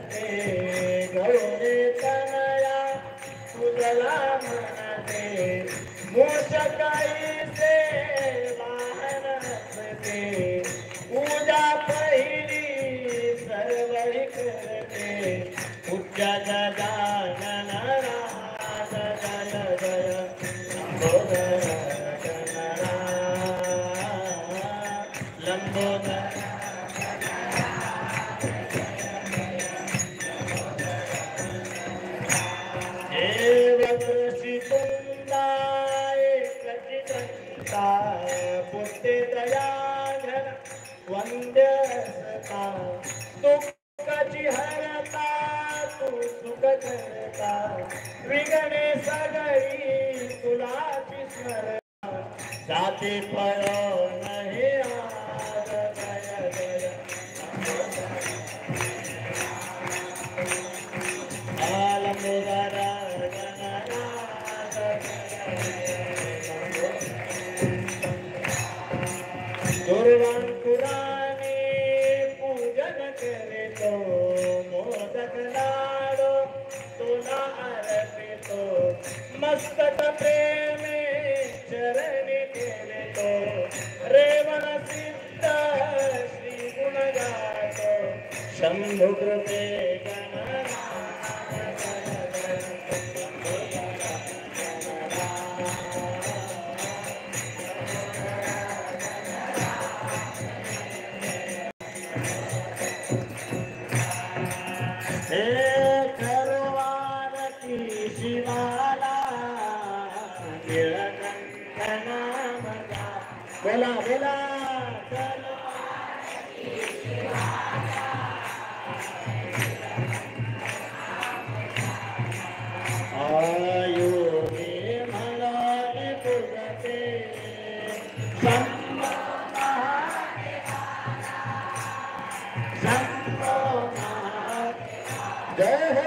गौरे तनया तुझला म्हणते मूषकाईचे वाहन असते पूजा पहिली सर्वही करते उच्च गजानन राज जय जय लंबोदर लंबोदर पुष्टे दयाघन वंद्यसता दुःखाची हरता तू सुख करता विघ्ने सगळी तुलाची स्मरणा जाती फळ नाही आज जय जय लंबोदर दुर्वांकुराने पूजन करे तो मोदक लाडो तुला अर्पितो मस्तक प्रेमे चरणी केले तो रेवण सिद्ध श्री गुण गातो शंभु कृपे बोला बोला आयु मला तुझते जय